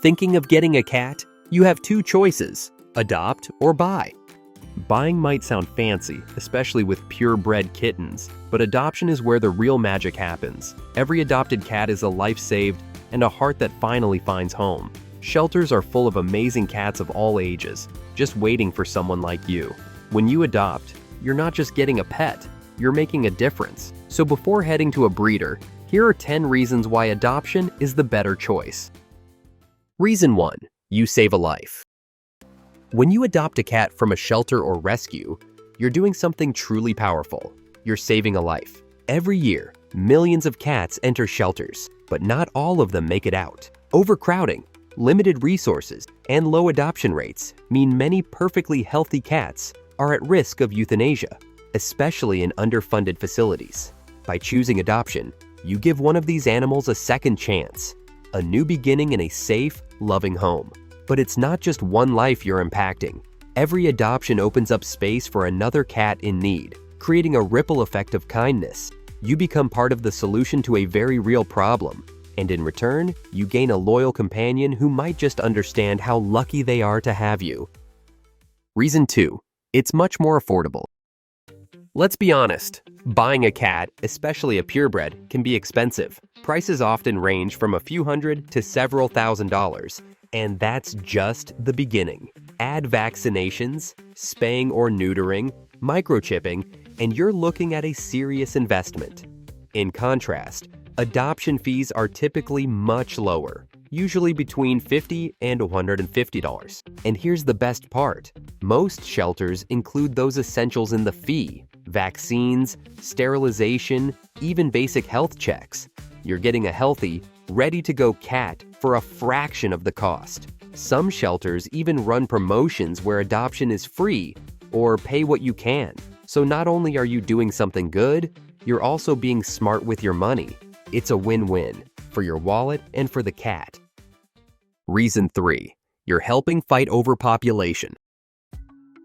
Thinking of getting a cat? You have two choices: adopt or buy. Buying might sound fancy, especially with purebred kittens, but adoption is where the real magic happens. Every adopted cat is a life saved and a heart that finally finds home. Shelters are full of amazing cats of all ages, just waiting for someone like you. When you adopt, you're not just getting a pet, you're making a difference. So before heading to a breeder, here are 10 reasons why adoption is the better choice. Reason 1. You save a life. When you adopt a cat from a shelter or rescue, you're doing something truly powerful. You're saving a life. Every year, millions of cats enter shelters, but not all of them make it out. Overcrowding, limited resources, and low adoption rates mean many perfectly healthy cats are at risk of euthanasia, especially in underfunded facilities. By choosing adoption, you give one of these animals a second chance, a new beginning in a safe, loving home. But it's not just one life you're impacting. Every adoption opens up space for another cat in need, creating a ripple effect of kindness. You become part of the solution to a very real problem, and in return, you gain a loyal companion who might just understand how lucky they are to have you. Reason 2. It's much more affordable. Let's be honest, buying a cat, especially a purebred, can be expensive. Prices often range from a few hundred to several $1,000s, and that's just the beginning. Add vaccinations, spaying or neutering, microchipping, and you're looking at a serious investment. In contrast, adoption fees are typically much lower, usually between $50 and $150. And here's the best part. Most shelters include those essentials in the fee: vaccines, sterilization, even basic health checks. You're getting a healthy, ready-to-go cat for a fraction of the cost. Some shelters even run promotions where adoption is free or pay what you can. So not only are you doing something good, you're also being smart with your money. It's a win-win for your wallet and for the cat. Reason 3. You're helping fight overpopulation.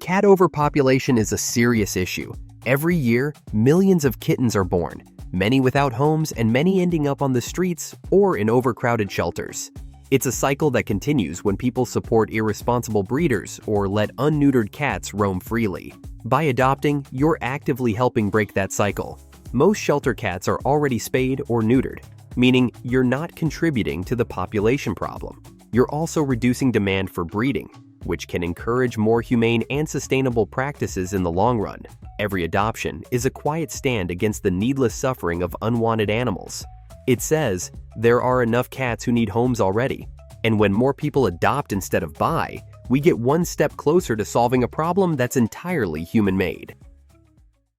Cat overpopulation is a serious issue. Every year, millions of kittens are born, many without homes and many ending up on the streets or in overcrowded shelters. It's a cycle that continues when people support irresponsible breeders or let unneutered cats roam freely. By adopting, you're actively helping break that cycle. Most shelter cats are already spayed or neutered, meaning you're not contributing to the population problem. You're also reducing demand for breeding, which can encourage more humane and sustainable practices in the long run. Every adoption is a quiet stand against the needless suffering of unwanted animals. It says there are enough cats who need homes already, and when more people adopt instead of buy, we get one step closer to solving a problem that's entirely human-made.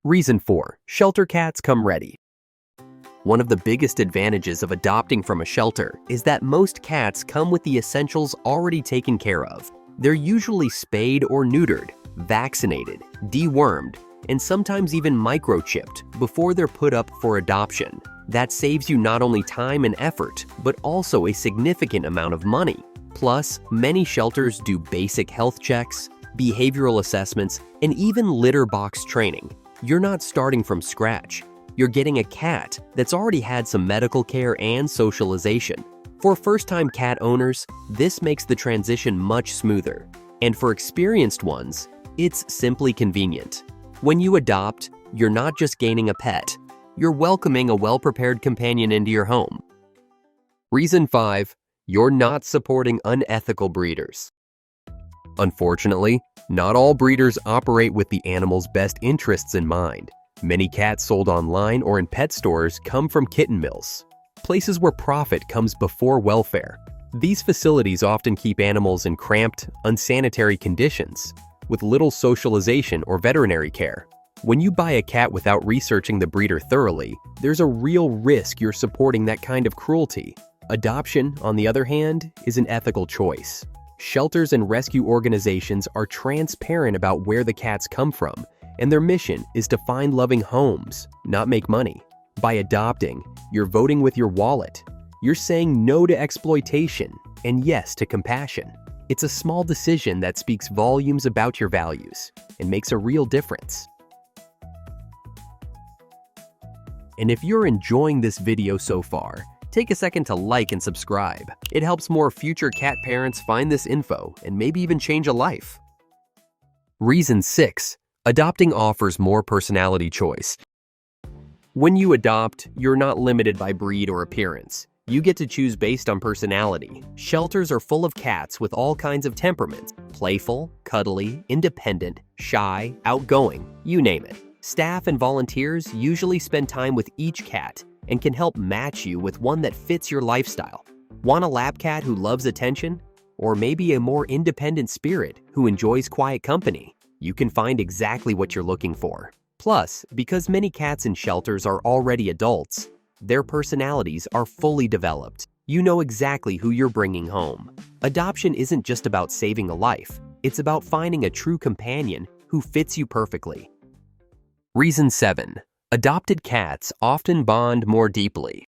Reason 4. Shelter cats come ready. One of the biggest advantages of adopting from a shelter is that most cats come with the essentials already taken care of. They're usually spayed or neutered, vaccinated, dewormed, and sometimes even microchipped before they're put up for adoption. That saves you not only time and effort, but also a significant amount of money. Plus, many shelters do basic health checks, behavioral assessments, and even litter box training. You're not starting from scratch. You're getting a cat that's already had some medical care and socialization. For first-time cat owners, this makes the transition much smoother. And for experienced ones, it's simply convenient. When you adopt, you're not just gaining a pet, you're welcoming a well-prepared companion into your home. Reason 5. You're not supporting unethical breeders. Unfortunately, not all breeders operate with the animal's best interests in mind. Many cats sold online or in pet stores come from kitten mills, places where profit comes before welfare. These facilities often keep animals in cramped, unsanitary conditions, with little socialization or veterinary care. When you buy a cat without researching the breeder thoroughly, there's a real risk you're supporting that kind of cruelty. Adoption, on the other hand, is an ethical choice. Shelters and rescue organizations are transparent about where the cats come from, and their mission is to find loving homes, not make money. By adopting, you're voting with your wallet. You're saying no to exploitation and yes to compassion. It's a small decision that speaks volumes about your values and makes a real difference. And if you're enjoying this video so far, Take a second to like and subscribe. It helps more future cat parents find this info and maybe even change a life. Reason 6. Adopting offers more personality choice. When you adopt, you're not limited by breed or appearance. You get to choose based on personality. Shelters are full of cats with all kinds of temperaments: playful, cuddly, independent, shy, outgoing, you name it. Staff and volunteers usually spend time with each cat and can help match you with one that fits your lifestyle. Want a lab cat who loves attention? Or maybe a more independent spirit who enjoys quiet company? You can find exactly what you're looking for. Plus, because many cats in shelters are already adults, their personalities are fully developed. You know exactly who you're bringing home. Adoption isn't just about saving a life. It's about finding a true companion who fits you perfectly. Reason 7. Adopted cats often bond more deeply.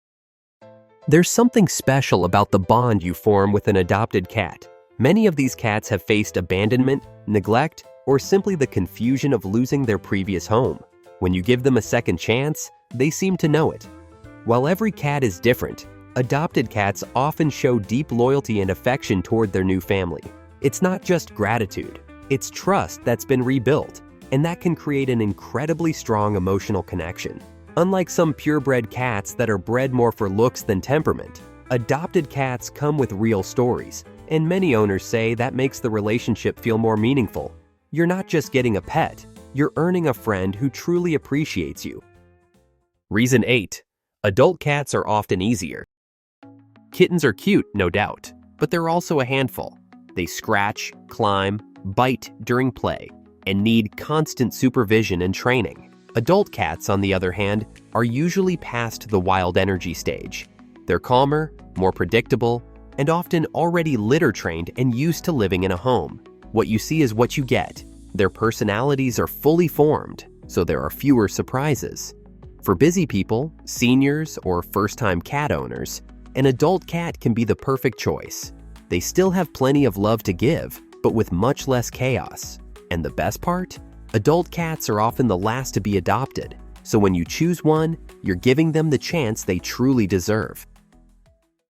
There's something special about the bond you form with an adopted cat. Many of these cats have faced abandonment, neglect, or simply the confusion of losing their previous home. When you give them a second chance, they seem to know it. While every cat is different, adopted cats often show deep loyalty and affection toward their new family. It's not just gratitude, it's trust that's been rebuilt, and that can create an incredibly strong emotional connection. Unlike some purebred cats that are bred more for looks than temperament, adopted cats come with real stories, and many owners say that makes the relationship feel more meaningful. You're not just getting a pet, you're earning a friend who truly appreciates you. Reason 8. Adult cats are often easier. Kittens are cute, no doubt, but they're also a handful. They scratch, climb, bite during play, and need constant supervision and training. Adult cats, on the other hand, are usually past the wild energy stage. They're calmer, more predictable, and often already litter trained and used to living in a home. What you see is what you get. Their personalities are fully formed, so there are fewer surprises. For busy people, seniors, or first-time cat owners, an adult cat can be the perfect choice. They still have plenty of love to give, but with much less chaos. And the best part? Adult cats are often the last to be adopted, so when you choose one, you're giving them the chance they truly deserve.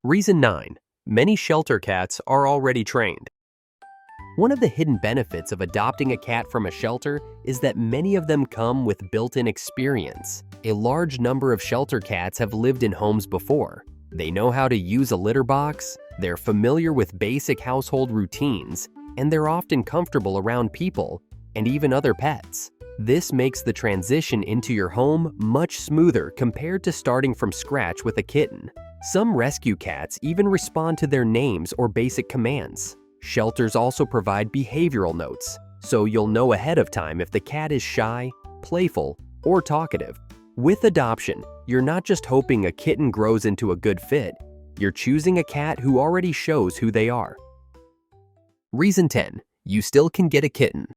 Reason 9. Many shelter cats are already trained. One of the hidden benefits of adopting a cat from a shelter is that many of them come with built-in experience. A large number of shelter cats have lived in homes before. They know how to use a litter box, they're familiar with basic household routines, and they're often comfortable around people and even other pets. This makes the transition into your home much smoother compared to starting from scratch with a kitten. Some rescue cats even respond to their names or basic commands. Shelters also provide behavioral notes, so you'll know ahead of time if the cat is shy, playful, or talkative. With adoption, you're not just hoping a kitten grows into a good fit, you're choosing a cat who already shows who they are. Reason 10. You still can get a kitten.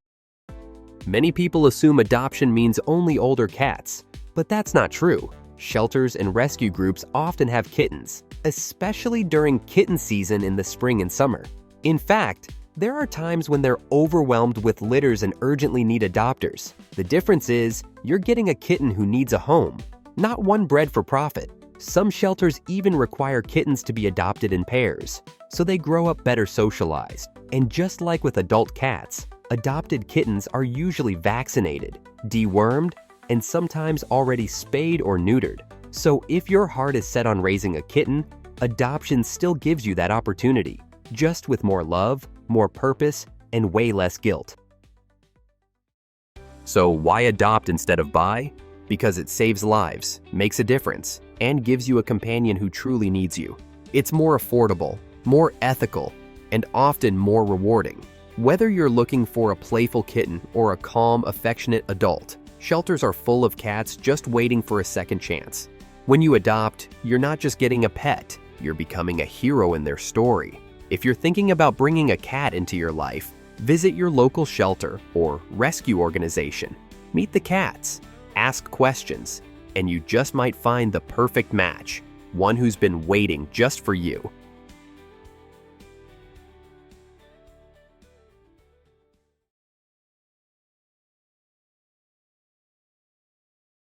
Many people assume adoption means only older cats, but that's not true. Shelters and rescue groups often have kittens, especially during kitten season in the spring and summer. In fact, there are times when they're overwhelmed with litters and urgently need adopters. The difference is, you're getting a kitten who needs a home, not one bred for profit. Some shelters even require kittens to be adopted in pairs, so they grow up better socialized. And just like with adult cats, adopted kittens are usually vaccinated, dewormed, and sometimes already spayed or neutered. So if your heart is set on raising a kitten, adoption still gives you that opportunity, just with more love, more purpose, and way less guilt. So why adopt instead of buy? Because it saves lives, makes a difference, and gives you a companion who truly needs you. It's more affordable, more ethical, and often more rewarding. Whether you're looking for a playful kitten or a calm, affectionate adult, shelters are full of cats just waiting for a second chance. When you adopt, you're not just getting a pet, you're becoming a hero in their story. If you're thinking about bringing a cat into your life, visit your local shelter or rescue organization. Meet the cats, ask questions, and you just might find the perfect match, one who's been waiting just for you.